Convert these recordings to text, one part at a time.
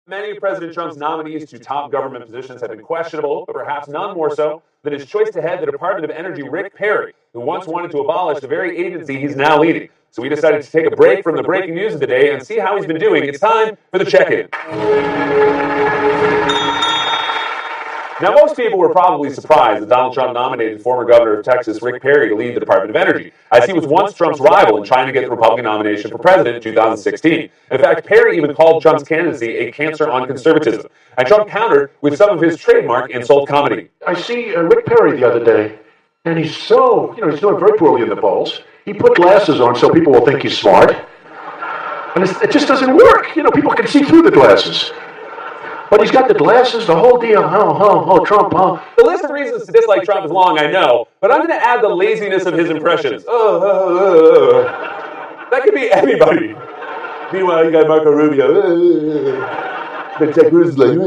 Many of President Trump's nominees to top government positions have been questionable, but perhaps none more so than his choice to head the Department of Energy, Rick Perry, who once wanted to abolish the very agency he's now leading. So we decided to take a break from the breaking news of the day and see how he's been doing. It's time for the check-in. Now, most people were probably surprised that Donald Trump nominated former governor of Texas, Rick Perry, to lead the Department of Energy, as he was once Trump's rival in trying to get the Republican nomination for president in 2016. In fact, Perry even called Trump's candidacy a cancer on conservatism, and Trump countered with some of his trademark insult comedy. I see Rick Perry the other day, and he's he's doing very poorly in the polls. He put glasses on so people will think he's smart, and it just doesn't work. People can see through the glasses. But he's got the glasses, the whole deal. Trump, The list of reasons to dislike Trump is long, I know, but I'm going to add the laziness of his impressions. That could be anybody. Meanwhile, you got Marco Rubio. But Ted Cruz is like.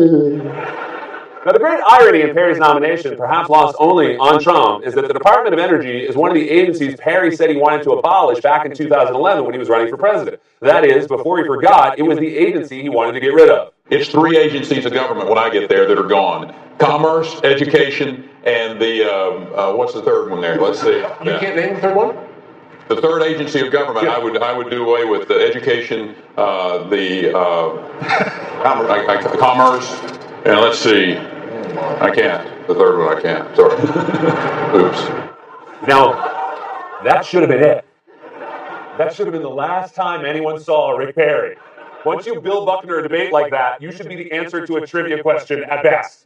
Now, the great irony in Perry's nomination, perhaps lost only on Trump, is that the Department of Energy is one of the agencies Perry said he wanted to abolish back in 2011 when he was running for president. That is, before he forgot, it was the agency he wanted to get rid of. It's three agencies of government when I get there that are gone. Commerce, education, and the, what's the third one there? Let's see. You can't name the third one? The third agency of government, I would do away with the education, commerce, and let's see. I can't. The third one I can't. Sorry. Oops. Now, that should have been it. That should have been the last time anyone saw Rick Perry. Once you Bill Buckner a debate like that, you should be the answer to a trivia question at best.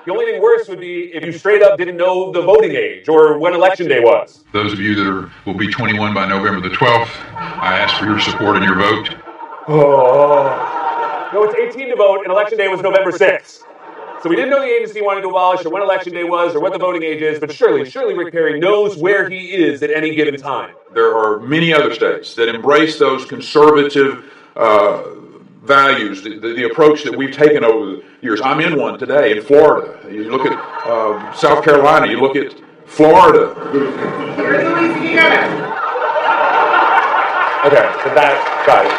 The only thing worse would be if you straight up didn't know the voting age or when Election Day was. Those of you that will be 21 by November the 12th, I ask for your support and your vote. No, it's 18 to vote, and Election Day was November 6th. So we didn't know the agency wanted to abolish or when Election Day was or what the voting age is, but surely Rick Perry knows where he is at any given time. There are many other states that embrace those conservative values, the approach that we've taken over the years. I'm in one today in Florida. You look at South Carolina, you look at Florida. Here's Louisiana. Okay, but got it.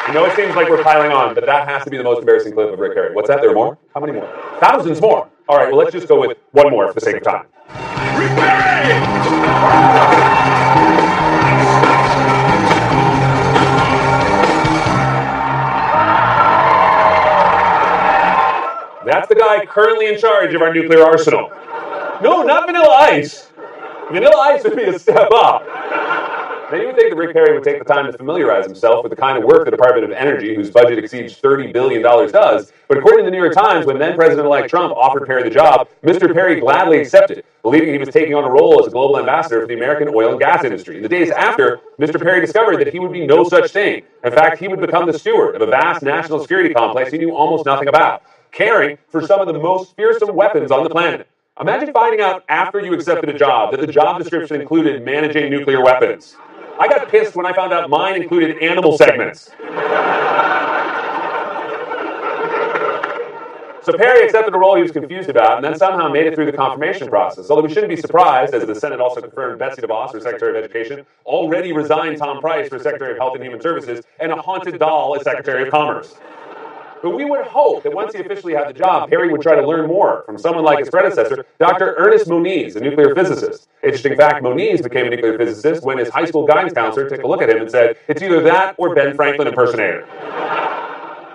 I know it seems like we're piling on, but that has to be the most embarrassing clip of Rick Perry. What's that? There are more? How many more? Thousands more. All right, well, let's just go with one more for the sake of time. Rick Perry! That's the guy currently in charge of our nuclear arsenal. No, not Vanilla Ice. Vanilla Ice would be a step up. Now, you would think that Rick Perry would take the time to familiarize himself with the kind of work the Department of Energy, whose budget exceeds $30 billion, does. But according to the New York Times, when then-President-elect Trump offered Perry the job, Mr. Perry gladly accepted, believing he was taking on a role as a global ambassador for the American oil and gas industry. In the days after, Mr. Perry discovered that he would be no such thing. In fact, he would become the steward of a vast national security complex he knew almost nothing about, caring for some of the most fearsome weapons on the planet. Imagine finding out after you accepted a job that the job description included managing nuclear weapons. I got pissed when I found out mine included animal segments. So Perry accepted a role he was confused about and then somehow made it through the confirmation process. Although we shouldn't be surprised, as the Senate also confirmed Betsy DeVos for Secretary of Education, already resigned Tom Price for Secretary of Health and Human Services, and a haunted doll as Secretary of Commerce. But we would hope that once he officially had the job, Perry would try to learn more from someone like his predecessor, Dr. Ernest Moniz, a nuclear physicist. Interesting fact, Moniz became a nuclear physicist when his high school guidance counselor took a look at him and said, it's either that or Ben Franklin impersonator.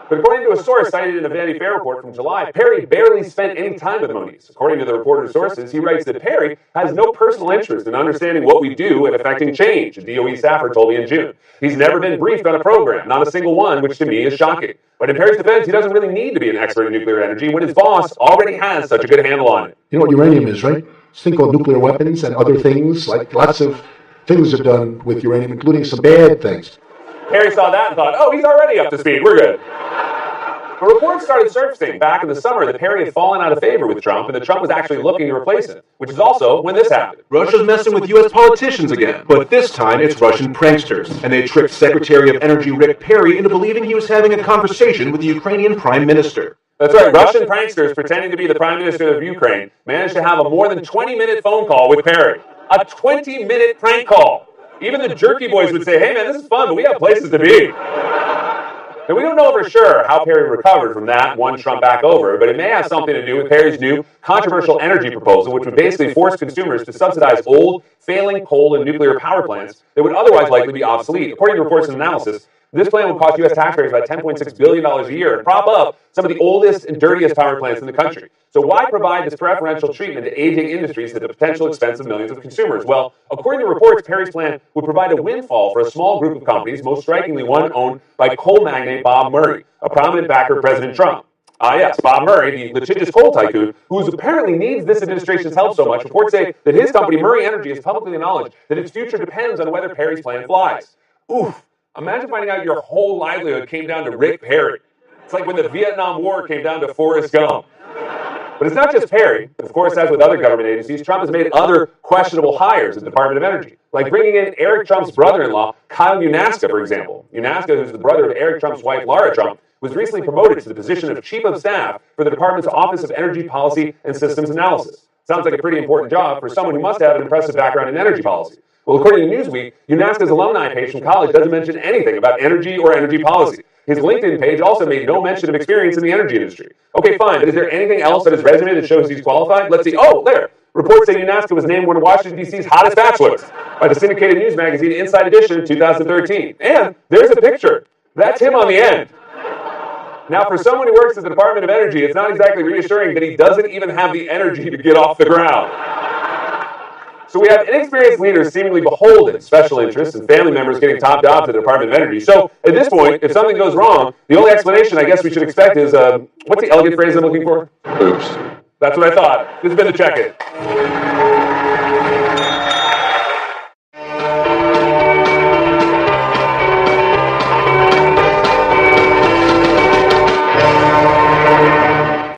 But according to a source cited in a Vanity Fair report from July, Perry barely spent any time with Moniz. According to the reporter's sources, he writes that Perry has no personal interest in understanding what we do and affecting change, a DOE staffer told me in June. He's never been briefed on a program, not a single one, which to me is shocking. But in Perry's defense, he doesn't really need to be an expert in nuclear energy when his boss already has such a good handle on it. You know what uranium is, right? It's a thing called nuclear weapons and other things, like lots of things are done with uranium, including some bad things. Perry saw that and thought, oh, he's already up to speed, we're good. A report started surfacing back in the summer that Perry had fallen out of favor with Trump and that Trump was actually looking to replace him, which is also when this happened. Russia's messing with U.S. politicians again, but this time it's Russian pranksters, and they tricked Secretary of Energy Rick Perry into believing he was having a conversation with the Ukrainian Prime Minister. That's right, Russian pranksters pretending to be the Prime Minister of Ukraine managed to have a more than 20-minute phone call with Perry. A 20-minute prank call. Even the jerky boys would say, hey man, this is fun, but we have places to be. Now, we don't know for sure how Perry recovered from that one Trump back over, but it may have something to do with Perry's new controversial energy proposal, which would basically force consumers to subsidize old, failing coal and nuclear power plants that would otherwise likely be obsolete. According to reports and analysis, this plan would cost U.S. taxpayers about $10.6 billion a year and prop up some of the oldest and dirtiest power plants in the country. So why provide this preferential treatment to aging industries at the potential expense of millions of consumers? Well, according to reports, Perry's plan would provide a windfall for a small group of companies, most strikingly one owned by coal magnate Bob Murray, a prominent backer of President Trump. Yes, Bob Murray, the litigious coal tycoon, who apparently needs this administration's help so much. Reports say that his company, Murray Energy, has publicly acknowledged that its future depends on whether Perry's plan flies. Oof. Imagine finding out your whole livelihood came down to Rick Perry. It's like when the Vietnam War came down to Forrest Gump. But it's not just Perry. Of course, as with other government agencies, Trump has made other questionable hires in the Department of Energy, like bringing in Eric Trump's brother-in-law, Kyle Unaska, for example. Unaska, who's the brother of Eric Trump's wife, Lara Trump, was recently promoted to the position of Chief of Staff for the Department's Office of Energy Policy and Systems Analysis. Sounds like a pretty important job for someone who must have an impressive background in energy policy. Well, according to Newsweek, Unaska's alumni page from college doesn't mention anything about energy or energy policy. His LinkedIn page also made no mention of experience in the energy industry. Okay, fine, but is there anything else on his resume that shows he's qualified? Let's see. Oh, there. Reports say Unaska was named one of Washington, D.C.'s hottest bachelors by the syndicated news magazine Inside Edition in 2013. And there's a picture. That's him on the end. Now, for someone who works at the Department of Energy, it's not exactly reassuring that he doesn't even have the energy to get off the ground. So we have inexperienced leaders seemingly beholden special interests and family members getting top jobs at the Department of Energy. So at this point, if something goes wrong, the only explanation I guess we should expect is, what's the elegant phrase I'm looking for? Oops. That's what I thought. This has been the Check-In.